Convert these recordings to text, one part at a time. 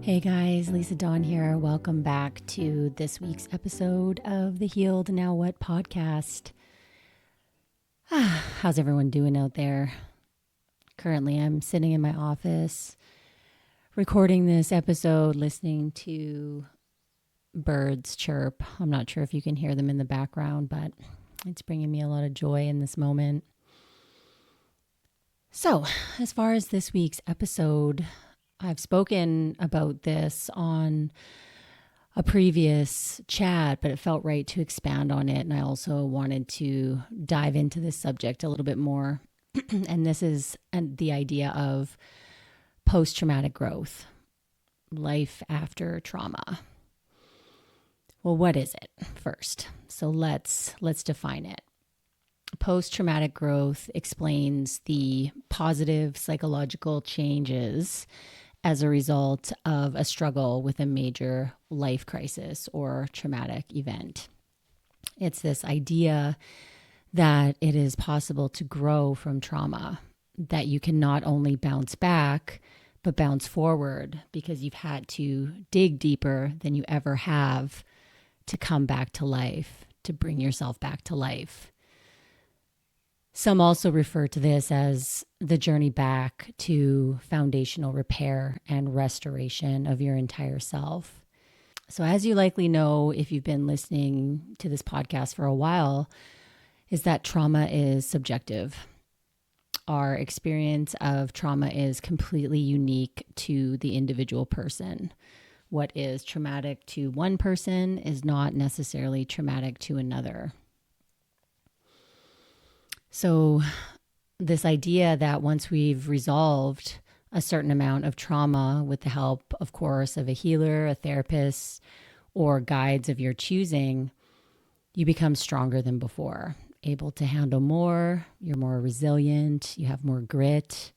Hey guys, Lisa Dawn here. Welcome back to this week's episode of the Healed Now What podcast. How's everyone doing out there? Currently, I'm sitting in my office recording this episode, listening to birds chirp. I'm not sure if you can hear them in the background, but it's bringing me a lot of joy in this moment. So, as far as this week's episode, I've spoken about this on a previous chat, but it felt right to expand on it. And I also wanted to dive into this subject a little bit more. And this is the idea of post-traumatic growth, life after trauma. Well, what is it first? So let's define it. Post-traumatic growth explains the positive psychological changes as a result of a struggle with a major life crisis or traumatic event. It's this idea that it is possible to grow from trauma, that you can not only bounce back, but bounce forward because you've had to dig deeper than you ever have to come back to life, to bring yourself back to life. Some also refer to this as the journey back to foundational repair and restoration of your entire self. So, as you likely know, if you've been listening to this podcast for a while, is that trauma is subjective. Our experience of trauma is completely unique to the individual person. What is traumatic to one person is not necessarily traumatic to another. So this idea that once we've resolved a certain amount of trauma with the help, of course, of a healer, a therapist, or guides of your choosing, you become stronger than before, able to handle more, you're more resilient, you have more grit.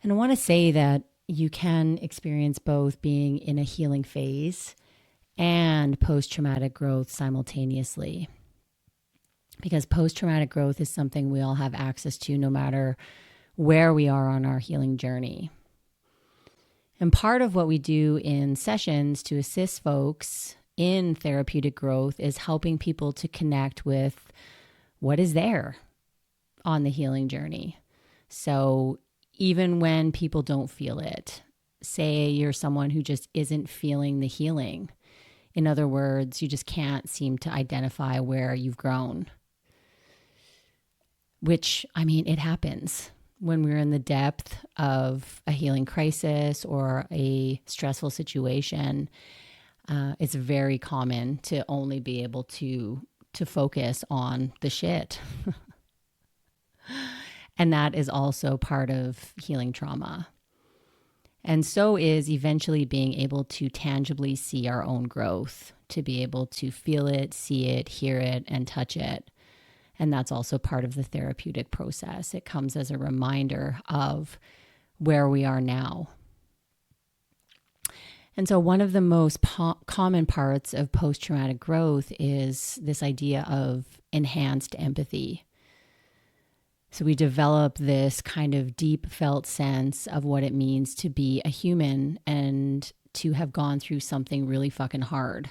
And I want to say that you can experience both being in a healing phase and post-traumatic growth simultaneously. Because post-traumatic growth is something we all have access to no matter where we are on our healing journey. And part of what we do in sessions to assist folks in therapeutic growth is helping people to connect with what is there on the healing journey. So even when people don't feel it, say you're someone who just isn't feeling the healing. In other words, you just can't seem to identify where you've grown. Which, it happens when we're in the depth of a healing crisis or a stressful situation. It's very common to only be able to focus on the shit. And that is also part of healing trauma. And so is eventually being able to tangibly see our own growth, to be able to feel it, see it, hear it, and touch it. And that's also part of the therapeutic process. It comes as a reminder of where we are now. And so one of the most common parts of post-traumatic growth is this idea of enhanced empathy. So we develop this kind of deep felt sense of what it means to be a human and to have gone through something really fucking hard.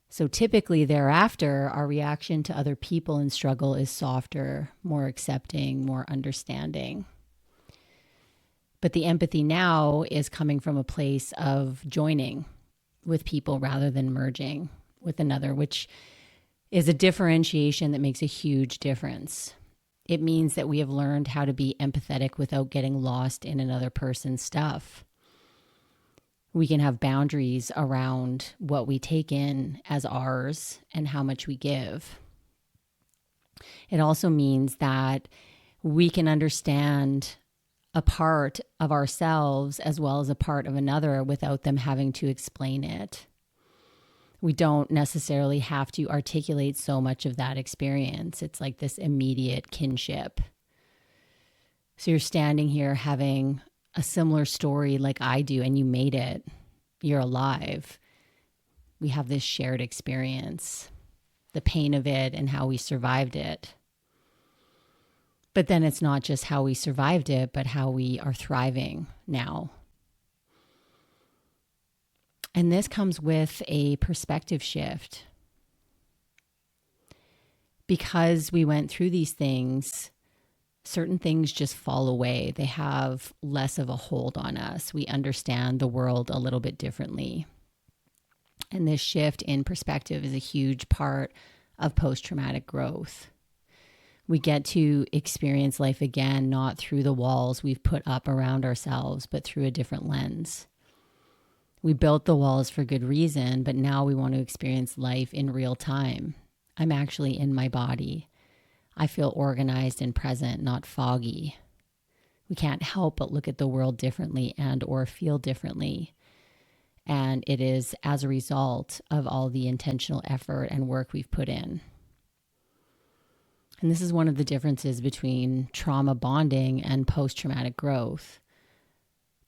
So typically thereafter, our reaction to other people in struggle is softer, more accepting, more understanding. But the empathy now is coming from a place of joining with people rather than merging with another, which is a differentiation that makes a huge difference. It means that we have learned how to be empathetic without getting lost in another person's stuff. We can have boundaries around what we take in as ours and how much we give. It also means that we can understand a part of ourselves as well as a part of another without them having to explain it. We don't necessarily have to articulate so much of that experience. It's like this immediate kinship. So you're standing here having a similar story like I do, and you made it. You're alive. We have this shared experience, the pain of it and how we survived it. But then it's not just how we survived it, but how we are thriving now. And this comes with a perspective shift. Because we went through these things, certain things just fall away. They have less of a hold on us. We understand the world a little bit differently. And this shift in perspective is a huge part of post-traumatic growth. We get to experience life again, not through the walls we've put up around ourselves, but through a different lens. We built the walls for good reason, but now we want to experience life in real time. I'm actually in my body. I feel organized and present, not foggy. We can't help but look at the world differently and or feel differently. And it is as a result of all the intentional effort and work we've put in. And this is one of the differences between trauma bonding and post-traumatic growth.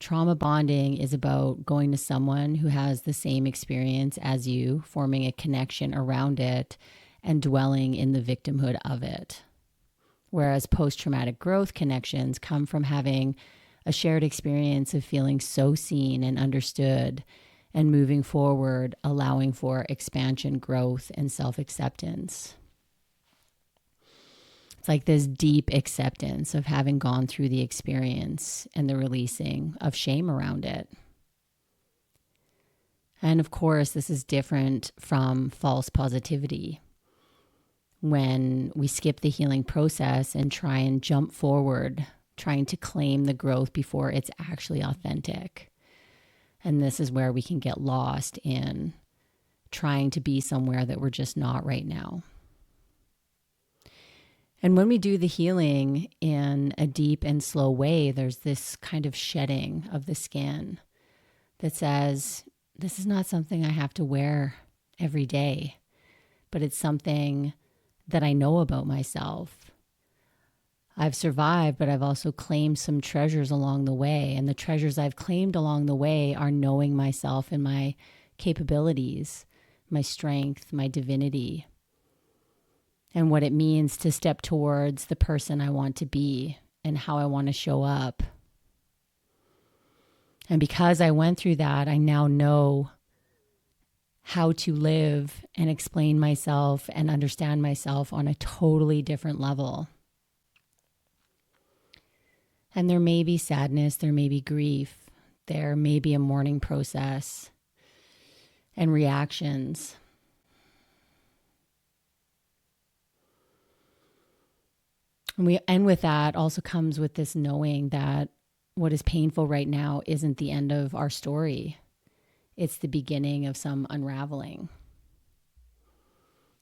Trauma bonding is about going to someone who has the same experience as you, forming a connection around it, and dwelling in the victimhood of it. Whereas post-traumatic growth connections come from having a shared experience of feeling so seen and understood and moving forward, allowing for expansion, growth, and self-acceptance. It's like this deep acceptance of having gone through the experience and the releasing of shame around it. And of course, this is different from false positivity, when we skip the healing process and try and jump forward, trying to claim the growth before it's actually authentic. And this is where we can get lost in trying to be somewhere that we're just not right now. And when we do the healing in a deep and slow way, there's this kind of shedding of the skin that says, this is not something I have to wear every day, but it's something that I know about myself. I've survived, but I've also claimed some treasures along the way. And the treasures I've claimed along the way are knowing myself and my capabilities, my strength, my divinity, and what it means to step towards the person I want to be and how I want to show up. And because I went through that, I now know how to live and explain myself and understand myself on a totally different level. And there may be sadness, there may be grief, there may be a mourning process and reactions. And with that also comes with this knowing that what is painful right now isn't the end of our story. It's the beginning of some unraveling.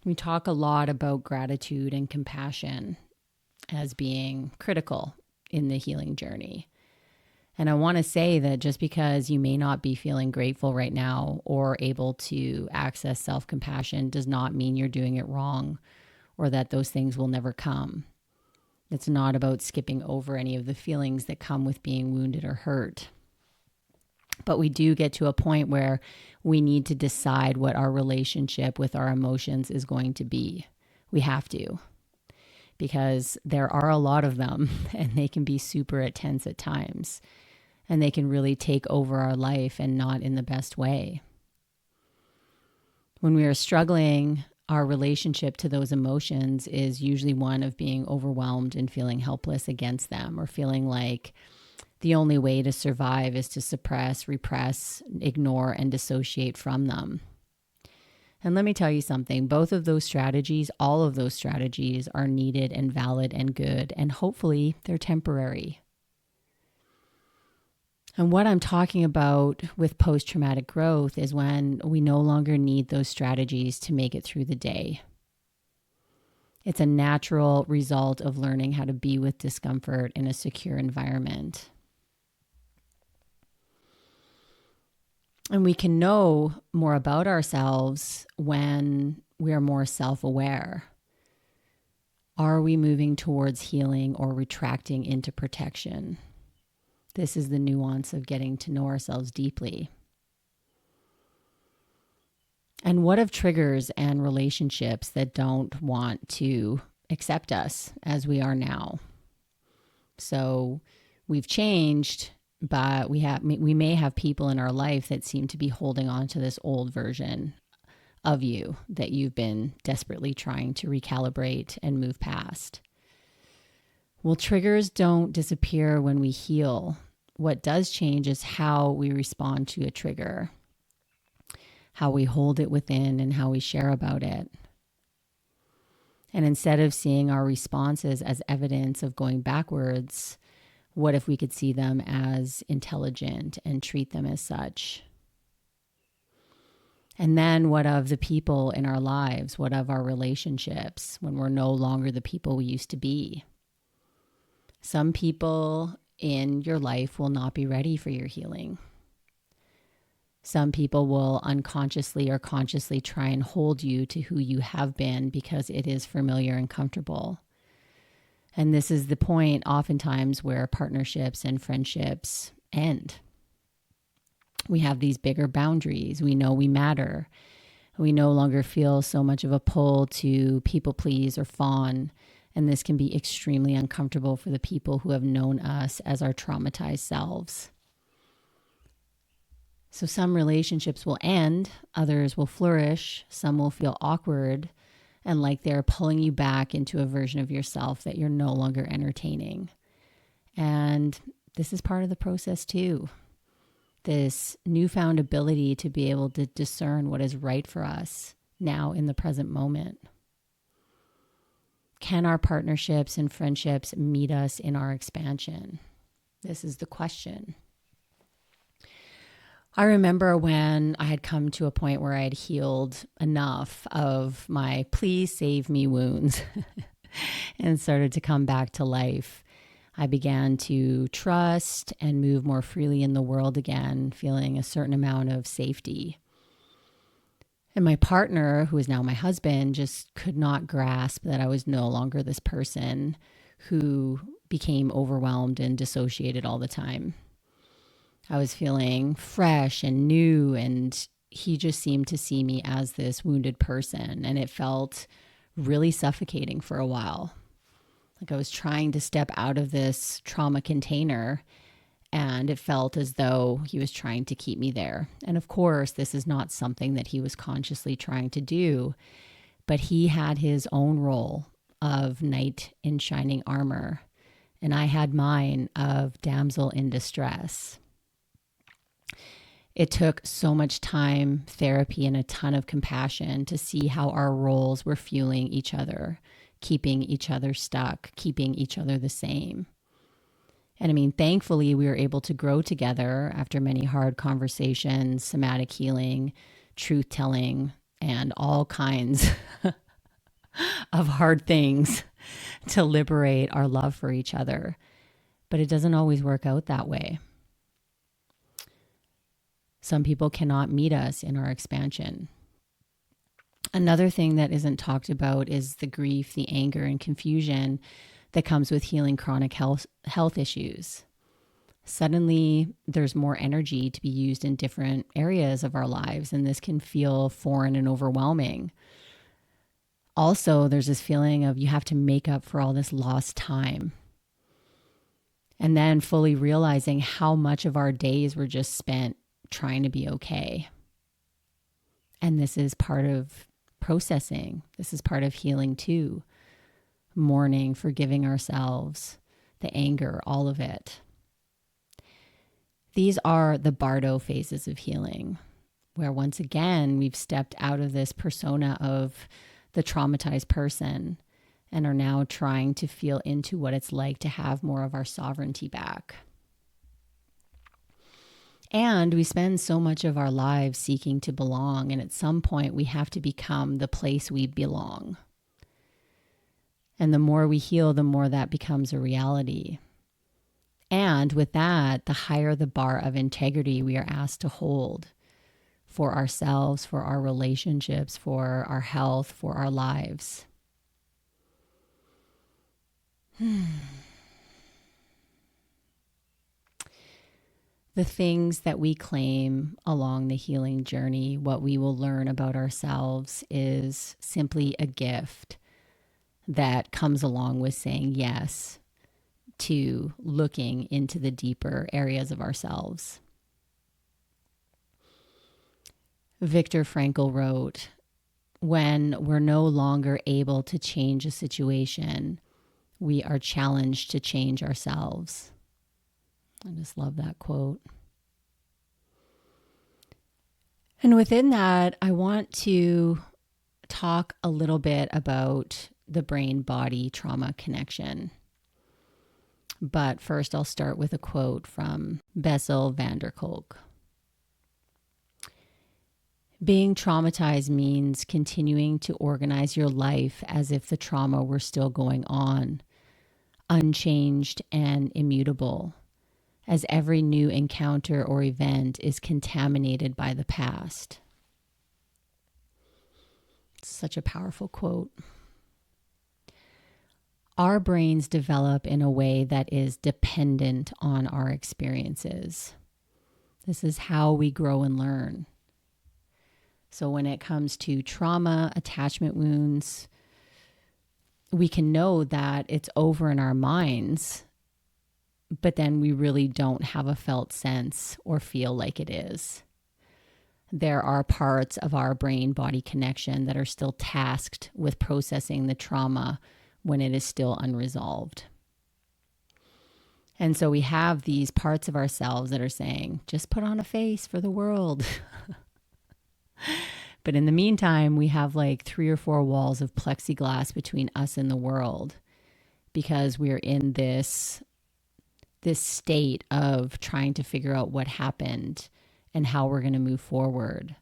We talk a lot about gratitude and compassion as being critical in the healing journey. And I want to say that just because you may not be feeling grateful right now or able to access self-compassion does not mean you're doing it wrong or that those things will never come. It's not about skipping over any of the feelings that come with being wounded or hurt. But we do get to a point where we need to decide what our relationship with our emotions is going to be. We have to, because there are a lot of them and they can be super intense at times. And they can really take over our life and not in the best way. When we are struggling, our relationship to those emotions is usually one of being overwhelmed and feeling helpless against them, or feeling like the only way to survive is to suppress, repress, ignore, and dissociate from them. And let me tell you something, both of those strategies, all of those strategies are needed and valid and good, and hopefully they're temporary. And what I'm talking about with post-traumatic growth is when we no longer need those strategies to make it through the day. It's a natural result of learning how to be with discomfort in a secure environment. And we can know more about ourselves when we are more self-aware. Are we moving towards healing or retracting into protection? This is the nuance of getting to know ourselves deeply. And what of triggers and relationships that don't want to accept us as we are now? So we've changed but we may have people in our life that seem to be holding on to this old version of you that you've been desperately trying to recalibrate and move past. Well, triggers don't disappear when we heal. What does change is how we respond to a trigger, how we hold it within, and how we share about it. And instead of seeing our responses as evidence of going backwards, what if we could see them as intelligent and treat them as such? And then what of the people in our lives? What of our relationships when we're no longer the people we used to be? Some people in your life will not be ready for your healing. Some people will unconsciously or consciously try and hold you to who you have been because it is familiar and comfortable. And this is the point oftentimes where partnerships and friendships end. We have these bigger boundaries. We know we matter. We no longer feel so much of a pull to people please or fawn. And this can be extremely uncomfortable for the people who have known us as our traumatized selves. So some relationships will end, others will flourish, some will feel awkward and like they're pulling you back into a version of yourself that you're no longer entertaining. And this is part of the process too. This newfound ability to be able to discern what is right for us now in the present moment. Can our partnerships and friendships meet us in our expansion? This is the question. I remember when I had come to a point where I had healed enough of my please save me wounds and started to come back to life. I began to trust and move more freely in the world again, feeling a certain amount of safety. And my partner, who is now my husband, just could not grasp that I was no longer this person who became overwhelmed and dissociated all the time. I was feeling fresh and new, and he just seemed to see me as this wounded person, and it felt really suffocating for a while. Like I was trying to step out of this trauma container, and it felt as though he was trying to keep me there. And of course, this is not something that he was consciously trying to do, but he had his own role of knight in shining armor, and I had mine of damsel in distress. It took so much time, therapy, and a ton of compassion to see how our roles were fueling each other, keeping each other stuck, keeping each other the same. And I mean, thankfully, we were able to grow together after many hard conversations, somatic healing, truth telling, and all kinds of hard things to liberate our love for each other. But it doesn't always work out that way. Some people cannot meet us in our expansion. Another thing that isn't talked about is the grief, the anger, and confusion that comes with healing chronic health issues. Suddenly, there's more energy to be used in different areas of our lives, and this can feel foreign and overwhelming. Also, there's this feeling of you have to make up for all this lost time. And then fully realizing how much of our days were just spent trying to be okay. And this is part of processing. This is part of healing too. Mourning, forgiving ourselves, the anger, all of it. These are the Bardo phases of healing, where once again, we've stepped out of this persona of the traumatized person and are now trying to feel into what it's like to have more of our sovereignty back. And we spend so much of our lives seeking to belong, and at some point we have to become the place we belong. And the more we heal, the more that becomes a reality. And with that, the higher the bar of integrity we are asked to hold for ourselves, for our relationships, for our health, for our lives. The things that we claim along the healing journey, what we will learn about ourselves, is simply a gift that comes along with saying yes to looking into the deeper areas of ourselves. Viktor Frankl wrote, "When we're no longer able to change a situation, we are challenged to change ourselves." I just love that quote. And within that, I want to talk a little bit about the brain-body trauma connection. But first, I'll start with a quote from Bessel van der Kolk. "Being traumatized means continuing to organize your life as if the trauma were still going on, unchanged and immutable, as every new encounter or event is contaminated by the past." It's such a powerful quote. Our brains develop in a way that is dependent on our experiences. This is how we grow and learn. So when it comes to trauma, attachment wounds, we can know that it's over in our minds, but then we really don't have a felt sense or feel like it is. There are parts of our brain-body connection that are still tasked with processing the trauma when it is still unresolved. And so we have these parts of ourselves that are saying, just put on a face for the world. But in the meantime, we have like 3 or 4 walls of plexiglass between us and the world, because we're in this state of trying to figure out what happened and how we're going to move forward.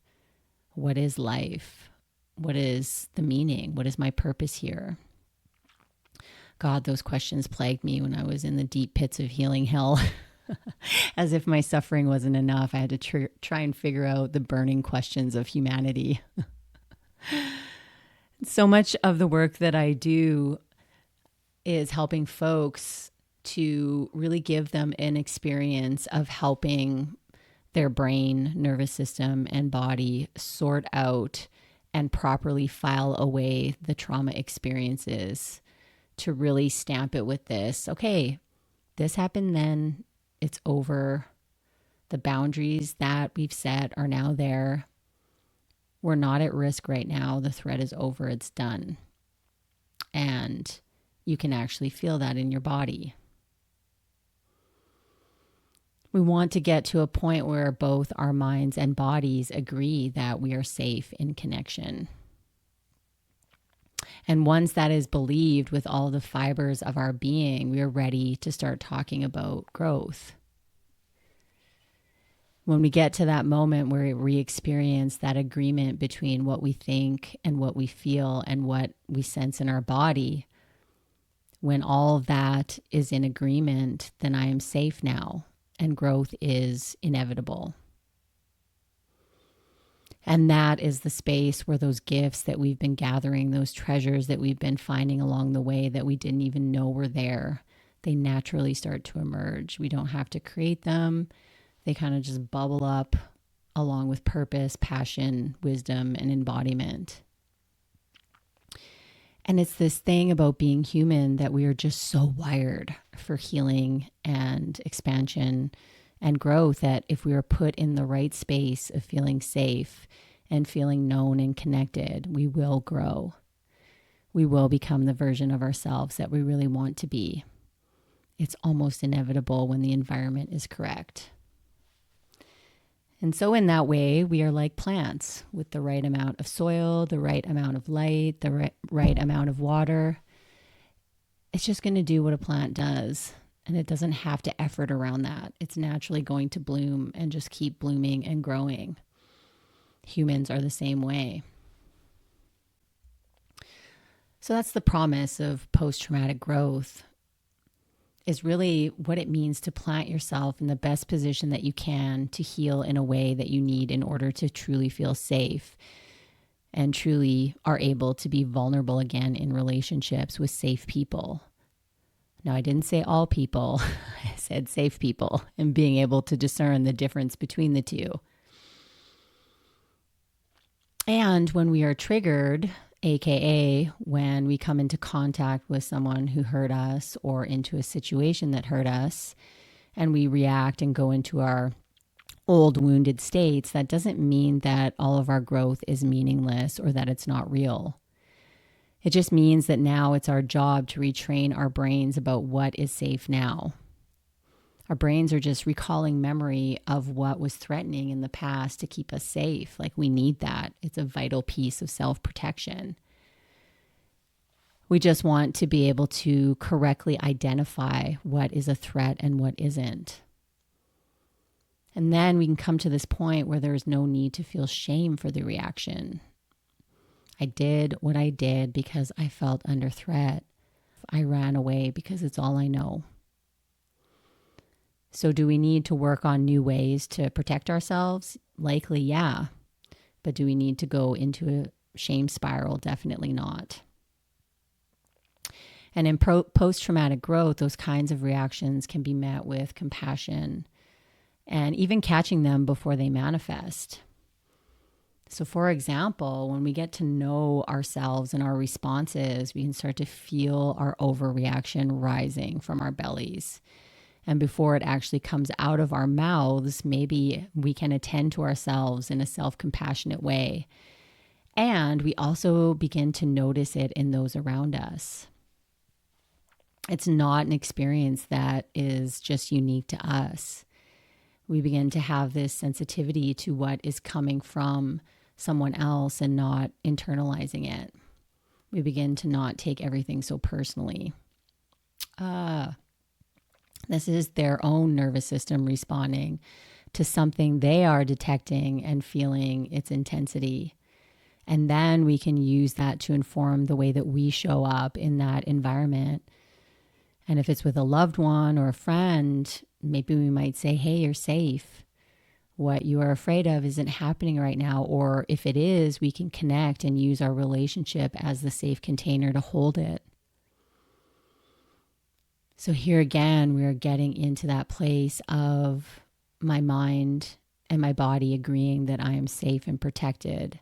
What is life? What is the meaning? What is my purpose here? God, those questions plagued me when I was in the deep pits of healing hell. As if my suffering wasn't enough, I had to try and figure out the burning questions of humanity. So much of the work that I do is helping folks to really give them an experience of helping their brain, nervous system, and body sort out and properly file away the trauma experiences, to really stamp it with this, okay, this happened then, it's over. The boundaries that we've set are now there. We're not at risk right now. The threat is over. It's done. And you can actually feel that in your body. We want to get to a point where both our minds and bodies agree that we are safe in connection. And once that is believed with all the fibers of our being, we are ready to start talking about growth. When we get to that moment where we experience that agreement between what we think and what we feel and what we sense in our body, when all of that is in agreement, then I am safe now, and growth is inevitable. And that is the space where those gifts that we've been gathering, those treasures that we've been finding along the way that we didn't even know were there, they naturally start to emerge. We don't have to create them. They kind of just bubble up along with purpose, passion, wisdom, and embodiment. And it's this thing about being human that we are just so wired for healing and expansion and growth, that if we are put in the right space of feeling safe and feeling known and connected, we will grow. We will become the version of ourselves that we really want to be. It's almost inevitable when the environment is correct. And so in that way, we are like plants with the right amount of soil, the right amount of light, the right amount of water. It's just going to do what a plant does. And it doesn't have to effort around that. It's naturally going to bloom and just keep blooming and growing. Humans are the same way. So that's the promise of post-traumatic growth, is really what it means to plant yourself in the best position that you can to heal in a way that you need in order to truly feel safe and truly are able to be vulnerable again in relationships with safe people. Now, I didn't say all people, I said safe people, and being able to discern the difference between the two. And when we are triggered AKA when we come into contact with someone who hurt us or into a situation that hurt us and we react and go into our old wounded states, that doesn't mean that all of our growth is meaningless or that it's not real. It just means that now it's our job to retrain our brains about what is safe now. Our brains are just recalling memory of what was threatening in the past to keep us safe. Like, we need that. It's a vital piece of self-protection. We just want to be able to correctly identify what is a threat and what isn't. And then we can come to this point where there is no need to feel shame for the reaction. I did what I did because I felt under threat. I ran away because it's all I know. So do we need to work on new ways to protect ourselves? Likely, yeah. But do we need to go into a shame spiral? Definitely not. And in post-traumatic growth, those kinds of reactions can be met with compassion and even catching them before they manifest. So for example, when we get to know ourselves and our responses, we can start to feel our overreaction rising from our bellies. And before it actually comes out of our mouths, maybe we can attend to ourselves in a self-compassionate way. And we also begin to notice it in those around us. It's not an experience that is just unique to us. We begin to have this sensitivity to what is coming from someone else and not internalizing it. We begin to not take everything so personally. This is their own nervous system responding to something they are detecting and feeling its intensity. And then we can use that to inform the way that we show up in that environment. And if it's with a loved one or a friend, maybe we might say, hey, you're safe. What you are afraid of isn't happening right now. Or if it is, we can connect and use our relationship as the safe container to hold it. So here again, we are getting into that place of my mind and my body agreeing that I am safe and protected.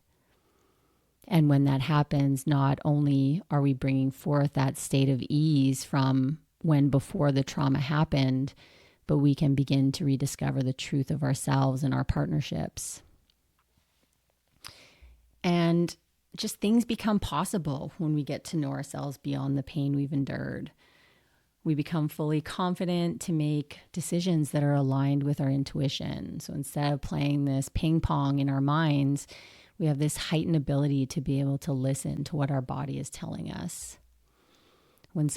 And when that happens, not only are we bringing forth that state of ease from when before the trauma happened, but we can begin to rediscover the truth of ourselves and our partnerships. And just things become possible when we get to know ourselves beyond the pain we've endured. We become fully confident to make decisions that are aligned with our intuition. So instead of playing this ping pong in our minds, we have this heightened ability to be able to listen to what our body is telling us. When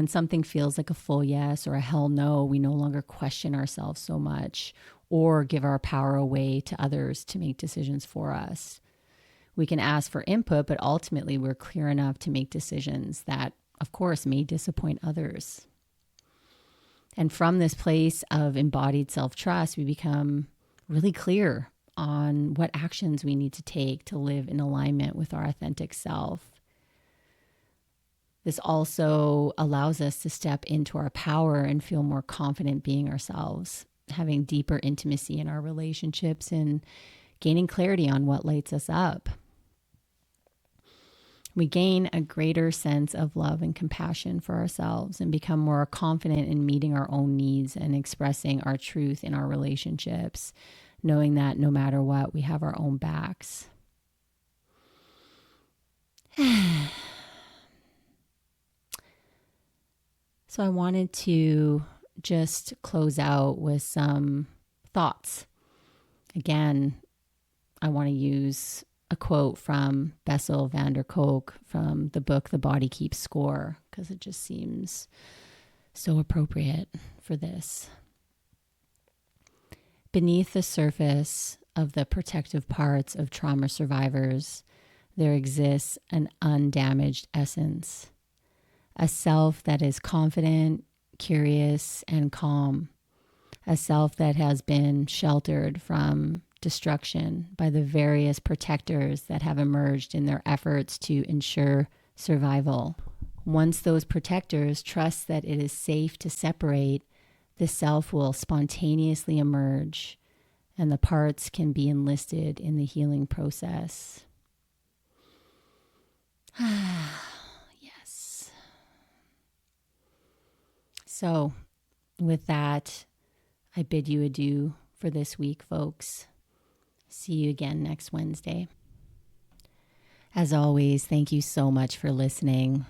something feels like a full yes or a hell no, we no longer question ourselves so much or give our power away to others to make decisions for us. We can ask for input, but ultimately we're clear enough to make decisions that, of course, may disappoint others. And from this place of embodied self-trust, we become really clear on what actions we need to take to live in alignment with our authentic self. This also allows us to step into our power and feel more confident being ourselves, having deeper intimacy in our relationships and gaining clarity on what lights us up. We gain a greater sense of love and compassion for ourselves and become more confident in meeting our own needs and expressing our truth in our relationships, knowing that no matter what, we have our own backs. So I wanted to just close out with some thoughts. Again, I want to use a quote from Bessel van der Kolk from the book The Body Keeps Score, because it just seems so appropriate for this. Beneath the surface of the protective parts of trauma survivors, there exists an undamaged essence. A self that is confident, curious, and calm. A self that has been sheltered from destruction by the various protectors that have emerged in their efforts to ensure survival. Once those protectors trust that it is safe to separate, the self will spontaneously emerge, and the parts can be enlisted in the healing process. Yes. So, with that, I bid you adieu for this week, folks. See you again next Wednesday. As always, thank you so much for listening.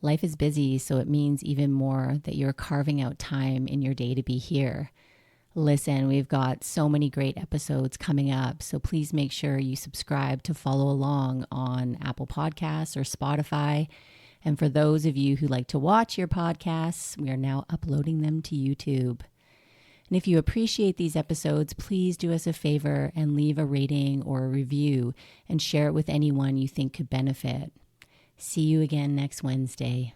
Life is busy, so it means even more that you're carving out time in your day to be here. Listen, we've got so many great episodes coming up, so please make sure you subscribe to follow along on Apple Podcasts or Spotify. And for those of you who like to watch your podcasts, we are now uploading them to YouTube. And if you appreciate these episodes, please do us a favor and leave a rating or a review and share it with anyone you think could benefit. See you again next Wednesday.